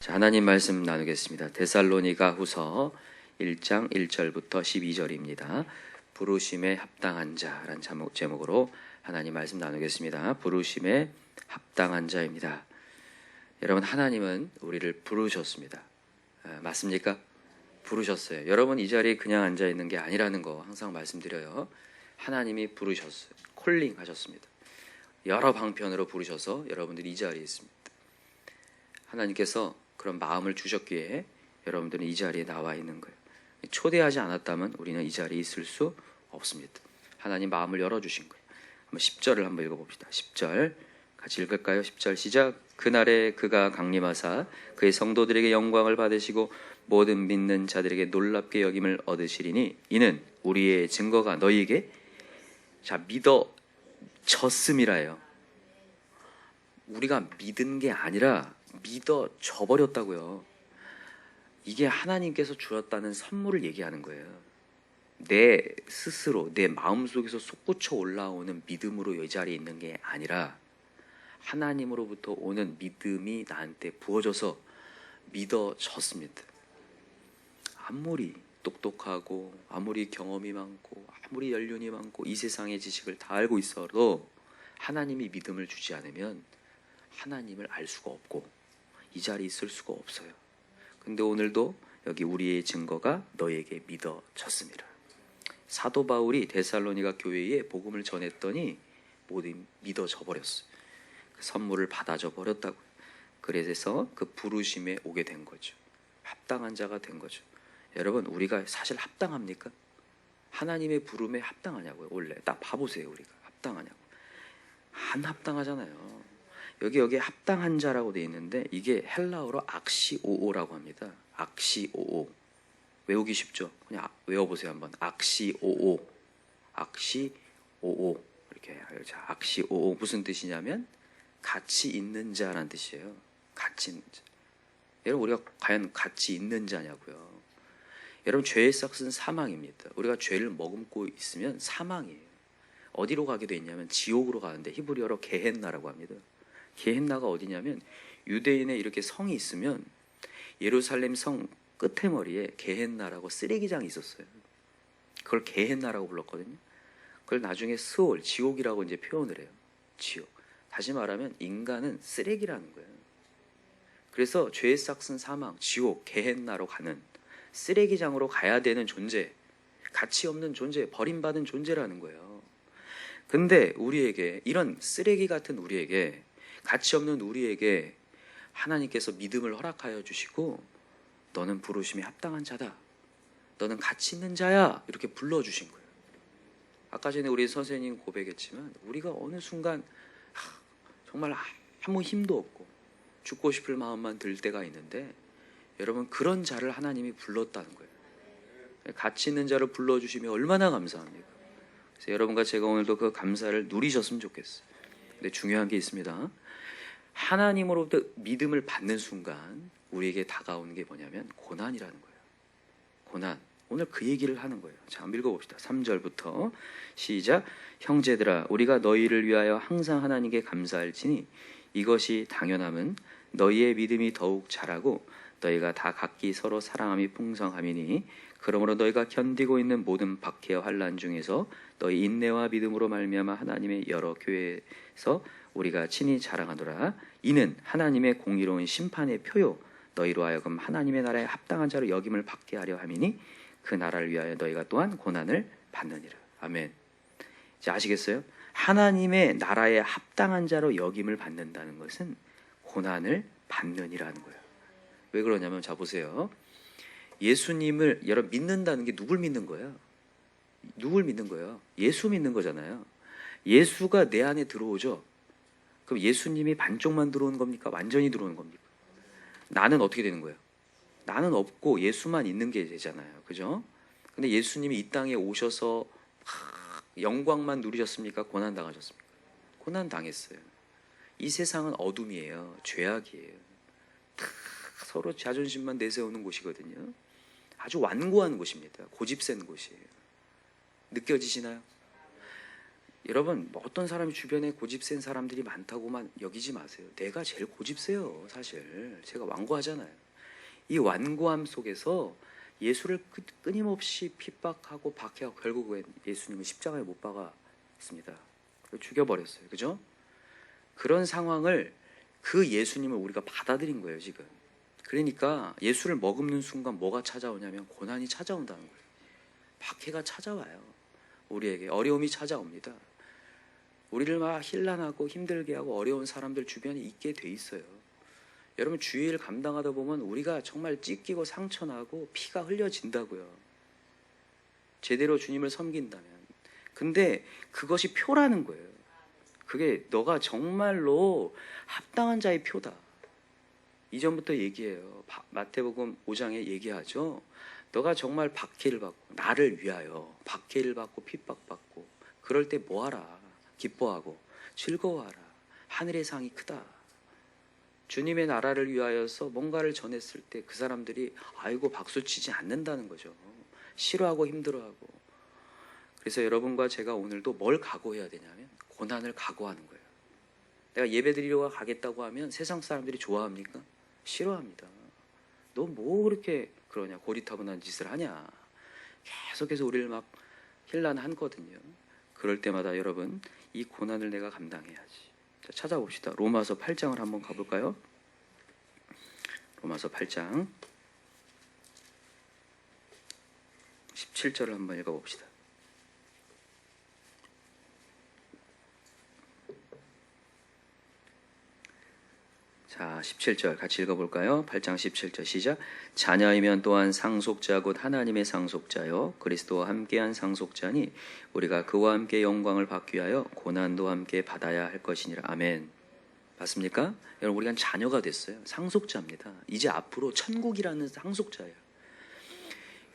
자, 하나님 말씀 나누겠습니다. 데살로니가 후서 1장 1절부터 12절입니다. 부르심에 합당한 자라는 제목으로 하나님 말씀 나누겠습니다. 부르심에 합당한 자입니다. 여러분, 하나님은 우리를 부르셨습니다. 맞습니까? 부르셨어요. 여러분, 이 자리에 그냥 앉아 있는 게 아니라는 거 항상 말씀드려요. 하나님이 부르셨어요. 콜링 하셨습니다. 여러 방편으로 부르셔서 여러분들이 이 자리에 있습니다. 하나님께서 그런 마음을 주셨기에 여러분들은 이 자리에 나와 있는 거예요. 초대하지 않았다면 우리는 이 자리에 있을 수 없습니다. 하나님 마음을 열어주신 거예요. 한번 10절을 한번 읽어봅시다. 10절 같이 읽을까요? 10절 시작. 그날에 그가 강림하사 그의 성도들에게 영광을 받으시고 모든 믿는 자들에게 놀랍게 여김을 얻으시리니 이는 우리의 증거가 너희에게 믿어졌음이라요. 우리가 믿은 게 아니라 믿어져 버렸다고요. 이게 하나님께서 주었다는 선물을 얘기하는 거예요. 내 스스로 내 마음속에서 솟구쳐 올라오는 믿음으로 이 자리에 있는 게 아니라 하나님으로부터 오는 믿음이 나한테 부어져서 믿어졌습니다. 아무리 똑똑하고 아무리 경험이 많고 아무리 연륜이 많고 이 세상의 지식을 다 알고 있어도 하나님이 믿음을 주지 않으면 하나님을 알 수가 없고 이 자리에 있을 수가 없어요. 근데 오늘도 여기 우리의 증거가 너에게 믿어졌습니다. 사도 바울이 데살로니가 교회에 복음을 전했더니 모두 믿어져 버렸어요. 그 선물을 받아져 버렸다고요. 그래서 그 부르심에 오게 된 거죠. 합당한 자가 된 거죠. 여러분, 우리가 사실 합당합니까? 하나님의 부름에 합당하냐고요. 원래 딱 봐보세요. 우리가 합당하냐고. 안 합당하잖아요. 여기에 합당한 자라고 되어 있는데 이게 헬라어로 악시오오라고 합니다. 악시오오. 외우기 쉽죠? 그냥 외워보세요 한번. 악시오오. 악시오오. 이렇게. 자, 악시오오 무슨 뜻이냐면 가치 있는 자라는 뜻이에요. 가치 있는 자. 여러분, 우리가 과연 가치 있는 자냐고요. 여러분, 죄의 삭은 사망입니다. 우리가 죄를 머금고 있으면 사망이에요. 어디로 가게 돼 있냐면 지옥으로 가는데 히브리어로 게헨나라고 합니다. 게헨나가 어디냐면 유대인의 이렇게 성이 있으면 예루살렘 성 끝에 머리에 게헨나라고 쓰레기장이 있었어요. 그걸 게헨나라고 불렀거든요. 그걸 나중에 스올, 지옥이라고 이제 표현을 해요. 지옥. 다시 말하면 인간은 쓰레기라는 거예요. 그래서 죄의 삭은 사망, 지옥, 게헨나로 가는 쓰레기장으로 가야 되는 존재, 가치 없는 존재, 버림받은 존재라는 거예요. 근데 우리에게, 이런 쓰레기 같은 우리에게, 가치 없는 우리에게 하나님께서 믿음을 허락하여 주시고 너는 부르심에 합당한 자다. 너는 가치 있는 자야. 이렇게 불러주신 거예요. 아까 전에 우리 선생님 고백했지만 우리가 어느 순간 정말 아무 힘도 없고 죽고 싶을 마음만 들 때가 있는데 여러분, 그런 자를 하나님이 불렀다는 거예요. 가치 있는 자를 불러주시면 얼마나 감사합니까? 그래서 여러분과 제가 오늘도 그 감사를 누리셨으면 좋겠어요. 근데 중요한 게 있습니다. 하나님으로부터 믿음을 받는 순간 우리에게 다가오는 게 뭐냐면 고난이라는 거예요. 고난. 오늘 그 얘기를 하는 거예요. 자, 한번 읽어봅시다. 3절부터 시작. 형제들아, 우리가 너희를 위하여 항상 하나님께 감사할지니 이것이 당연함은 너희의 믿음이 더욱 자라고 너희가 다 각기 서로 사랑함이 풍성함이니 그러므로 너희가 견디고 있는 모든 박해와 환난 중에서 너희 인내와 믿음으로 말미암아 하나님의 여러 교회에서 우리가 친히 자랑하노라. 이는 하나님의 공의로운 심판의 표요 너희로 하여금 하나님의 나라에 합당한 자로 여김을 받게 하려 함이니 그 나라를 위하여 너희가 또한 고난을 받느니라. 아멘. 이제 아시겠어요? 하나님의 나라에 합당한 자로 여김을 받는다는 것은 고난을 받느니라는 거예요. 왜 그러냐면 자 보세요. 예수님을 여러분 믿는다는 게 누굴 믿는 거예요? 누굴 믿는 거예요? 예수 믿는 거잖아요. 예수가 내 안에 들어오죠. 그럼 예수님이 반쪽만 들어오는 겁니까? 완전히 들어오는 겁니까? 나는 어떻게 되는 거예요? 나는 없고 예수만 있는 게 되잖아요. 그죠? 근데 예수님이 이 땅에 오셔서 영광만 누리셨습니까? 고난 당하셨습니까? 고난 당했어요. 이 세상은 어둠이에요. 죄악이에요. 서로 자존심만 내세우는 곳이거든요. 아주 완고한 곳입니다. 고집센 곳이에요. 느껴지시나요? 여러분 어떤 사람이 주변에 고집센 사람들이 많다고만 여기지 마세요. 내가 제일 고집세요. 사실 제가 완고하잖아요. 이 완고함 속에서 예수를 끊임없이 핍박하고 박해하고 결국엔 예수님을 십자가에 못 박았습니다. 죽여버렸어요. 그죠? 그런 상황을 그 예수님을 우리가 받아들인 거예요 지금. 그러니까 예수를 머금는 순간 뭐가 찾아오냐면 고난이 찾아온다는 거예요. 박해가 찾아와요. 우리에게 어려움이 찾아옵니다. 우리를 막 힐난하고 힘들게 하고 어려운 사람들 주변에 있게 돼 있어요. 여러분 주의를 감당하다 보면 우리가 정말 찢기고 상처나고 피가 흘려진다고요. 제대로 주님을 섬긴다면. 근데 그것이 표라는 거예요. 그게 너가 정말로 합당한 자의 표다. 이전부터 얘기해요. 마태복음 5장에 얘기하죠. 너가 정말 박해를 받고 나를 위하여 박해를 받고 핍박받고 그럴 때 뭐하라. 기뻐하고 즐거워하라. 하늘의 상이 크다. 주님의 나라를 위하여서 뭔가를 전했을 때 그 사람들이 아이고 박수치지 않는다는 거죠. 싫어하고 힘들어하고. 그래서 여러분과 제가 오늘도 뭘 각오해야 되냐면 고난을 각오하는 거예요. 내가 예배드리러 가겠다고 하면 세상 사람들이 좋아합니까? 싫어합니다. 너 뭐 그렇게 그러냐 고리타분한 짓을 하냐. 계속해서 우리를 막 힐난하거든요. 그럴 때마다 여러분 이 고난을 내가 감당해야지. 자, 찾아봅시다. 로마서 8장을 한번 가볼까요? 로마서 8장 17절을 한번 읽어봅시다. 자, 17절 같이 읽어볼까요? 8장 17절 시작. 자녀이면 또한 상속자 곧 하나님의 상속자요 그리스도와 함께한 상속자니 우리가 그와 함께 영광을 받기 위하여 고난도 함께 받아야 할 것이니라. 아멘. 맞습니까? 여러분 우리가 자녀가 됐어요. 상속자입니다. 이제 앞으로 천국이라는 상속자예요.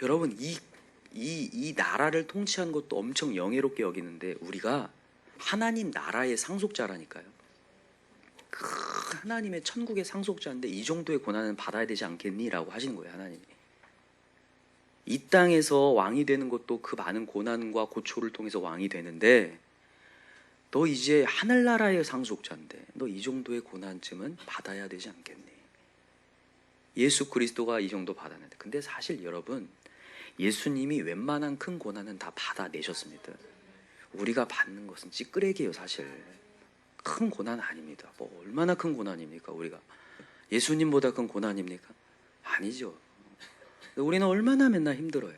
여러분 이 나라를 통치하는 것도 엄청 영예롭게 여기는데 우리가 하나님 나라의 상속자라니까요. 그 하나님의 천국의 상속자인데 이 정도의 고난은 받아야 되지 않겠니? 라고 하시는 거예요. 하나님이. 이 땅에서 왕이 되는 것도 그 많은 고난과 고초를 통해서 왕이 되는데 너 이제 하늘나라의 상속자인데 너 이 정도의 고난쯤은 받아야 되지 않겠니? 예수 그리스도가 이 정도 받았는데 근데 사실 여러분 예수님이 웬만한 큰 고난은 다 받아내셨습니다. 우리가 받는 것은 찌끄레기예요. 사실 큰 고난 아닙니다. 뭐 얼마나 큰 고난입니까? 우리가 예수님보다 큰 고난입니까? 아니죠. 우리는 얼마나 맨날 힘들어요.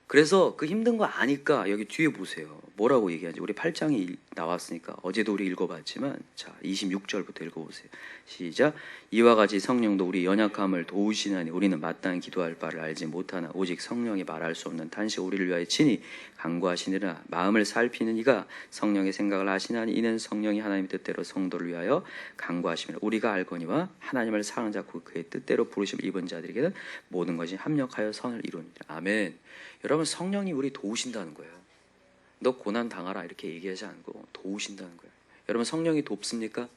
그래서 그 힘든 거 아니까 여기 뒤에 보세요. 뭐라고 얘기하지? 우리 8장이 나왔으니까 어제도 우리 읽어봤지만 자 26절부터 읽어보세요. 시작. 이와 같이 성령도 우리 연약함을 도우시나니 우리는 마땅히 기도할 바를 알지 못하나 오직 성령이 말할 수 없는 탄식 우리를 위하여 친히 간구하시느라. 마음을 살피는 이가 성령의 생각을 아시나니 이는 성령이 하나님의 뜻대로 성도를 위하여 간구하시며 우리가 알거니와 하나님을 사랑하는 자 그의 뜻대로 부르심을 입은 자들에게는 모든 것이 합력하여 선을 이루니라. 아멘. 여러분 성령이 우리 도우신다는 거예요. 너 고난 당하라 이렇게 얘기하지 않고 도우신다는 거예요. 여러분 성령이 돕습니까?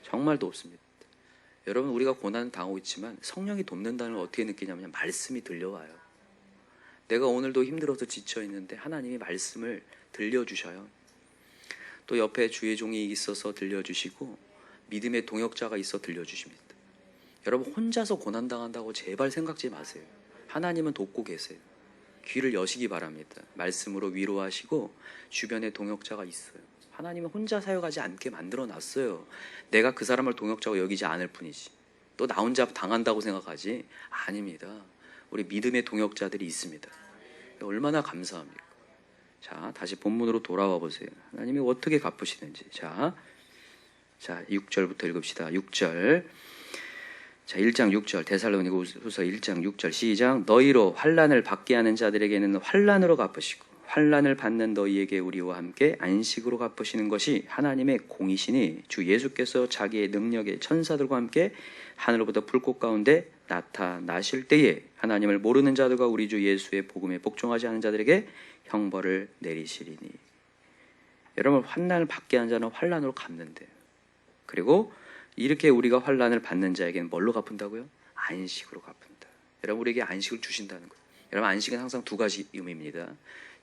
정말 돕습니다. 여러분 우리가 고난 당하고 있지만 성령이 돕는다는 걸 어떻게 느끼냐면 말씀이 들려와요. 내가 오늘도 힘들어서 지쳐 있는데 하나님이 말씀을 들려주셔요. 또 옆에 주의 종이 있어서 들려주시고 믿음의 동역자가 있어 들려주십니다. 여러분 혼자서 고난 당한다고 제발 생각지 마세요. 하나님은 돕고 계세요. 귀를 여시기 바랍니다. 말씀으로 위로하시고 주변에 동역자가 있어요. 하나님은 혼자 사역하지 않게 만들어놨어요. 내가 그 사람을 동역자로 여기지 않을 뿐이지. 또 나 혼자 당한다고 생각하지? 아닙니다. 우리 믿음의 동역자들이 있습니다. 얼마나 감사합니까? 자, 다시 본문으로 돌아와 보세요. 하나님이 어떻게 갚으시는지. 자 6절부터 읽읍시다. 6절. 자, 1장 6절 데살로니가후서 1장 6절 시작. 너희로 환난을 받게 하는 자들에게는 환난으로 갚으시고 환난을 받는 너희에게 우리와 함께 안식으로 갚으시는 것이 하나님의 공이시니 주 예수께서 자기의 능력의 천사들과 함께 하늘로부터 불꽃 가운데 나타나실 때에 하나님을 모르는 자들과 우리 주 예수의 복음에 복종하지 않은 자들에게 형벌을 내리시리니. 여러분 환난을 받게 하는 자는 환난으로 갚는데요. 그리고 이렇게 우리가 환난을 받는 자에게는 뭘로 갚는다고요? 안식으로 갚는다. 여러분 우리에게 안식을 주신다는 거예요. 여러분, 안식은 항상 두 가지 의미입니다.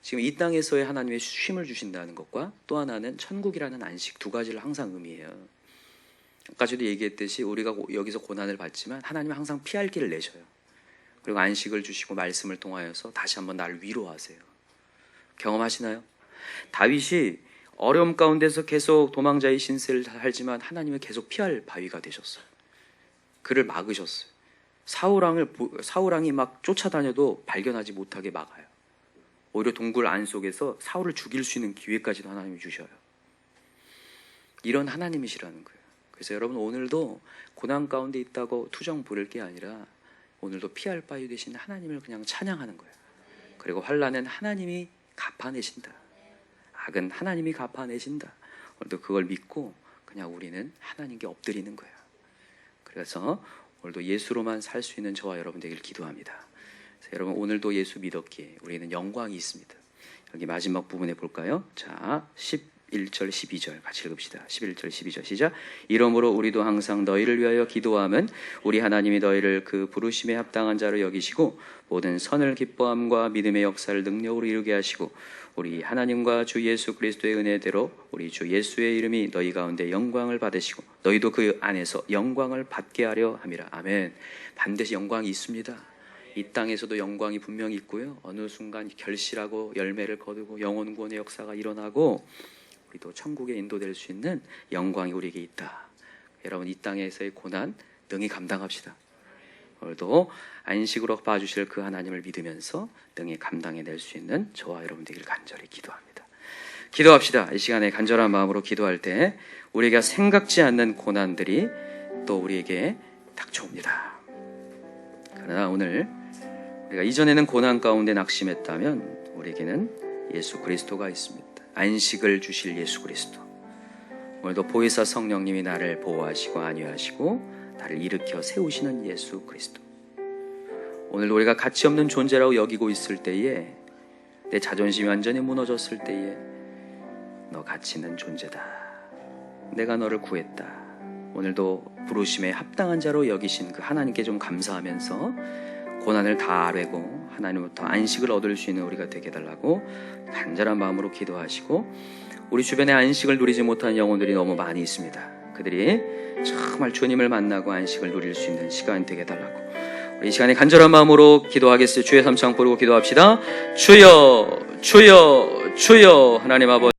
지금 이 땅에서의 하나님의 쉼을 주신다는 것과 또 하나는 천국이라는 안식, 두 가지를 항상 의미해요. 아까도 얘기했듯이 우리가 여기서 고난을 받지만 하나님은 항상 피할 길을 내셔요. 그리고 안식을 주시고 말씀을 통하여서 다시 한번 나를 위로하세요. 경험하시나요? 다윗이 어려움 가운데서 계속 도망자의 신세를 살지만 하나님은 계속 피할 바위가 되셨어요. 그를 막으셨어요. 사울왕이 막 쫓아다녀도 발견하지 못하게 막아요. 오히려 동굴 안 속에서 사울을 죽일 수 있는 기회까지도 하나님이 주셔요. 이런 하나님이시라는 거예요. 그래서 여러분, 오늘도 고난 가운데 있다고 투정 부릴 게 아니라 오늘도 피할 바위 되신 하나님을 그냥 찬양하는 거예요. 그리고 환난은 하나님이 갚아내신다. 악은 하나님이 갚아내신다. 오늘도 그걸 믿고 그냥 우리는 하나님께 엎드리는 거예요. 그래서 오늘도 예수로만 살 수 있는 저와 여러분 되길 기도합니다. 그래서 여러분, 오늘도 예수 믿었기에 우리는 영광이 있습니다. 여기 마지막 부분에 볼까요? 자, 11절 12절 같이 읽읍시다. 11절 12절 시작. 이러므로 우리도 항상 너희를 위하여 기도함은 우리 하나님이 너희를 그 부르심에 합당한 자로 여기시고 모든 선을 기뻐함과 믿음의 역사를 능력으로 이루게 하시고 우리 하나님과 주 예수 그리스도의 은혜대로 우리 주 예수의 이름이 너희 가운데 영광을 받으시고 너희도 그 안에서 영광을 받게 하려 함이라. 아멘. 반드시 영광이 있습니다. 이 땅에서도 영광이 분명히 있고요. 어느 순간 결실하고 열매를 거두고 영혼 구원의 역사가 일어나고 우리도 천국에 인도될 수 있는 영광이 우리에게 있다. 여러분, 이 땅에서의 고난 능히 감당합시다. 오늘도 안식으로 봐주실 그 하나님을 믿으면서 능히 감당해낼 수 있는 저와 여러분 되기를 간절히 기도합니다. 기도합시다. 이 시간에 간절한 마음으로 기도할 때 우리가 생각지 않는 고난들이 또 우리에게 닥쳐옵니다. 그러나 오늘 우리가 이전에는 고난 가운데 낙심했다면 우리에게는 예수 그리스도가 있습니다. 안식을 주실 예수 그리스도. 오늘도 보혜사 성령님이 나를 보호하시고 안위하시고 나를 일으켜 세우시는 예수 그리스도. 오늘 우리가 가치 없는 존재라고 여기고 있을 때에, 내 자존심이 완전히 무너졌을 때에 너 가치 있는 존재다. 내가 너를 구했다. 오늘도 부르심에 합당한 자로 여기신 그 하나님께 좀 감사하면서 고난을 다 아뢰고 하나님부터 안식을 얻을 수 있는 우리가 되게 해달라고 간절한 마음으로 기도하시고, 우리 주변에 안식을 누리지 못하는 영혼들이 너무 많이 있습니다. 그들이 정말 주님을 만나고 안식을 누릴 수 있는 시간 되게 해달라고 우리 이 시간에 간절한 마음으로 기도하겠습니다. 주의 삼창 부르고 기도합시다. 주여 주여 주여. 하나님 아버지,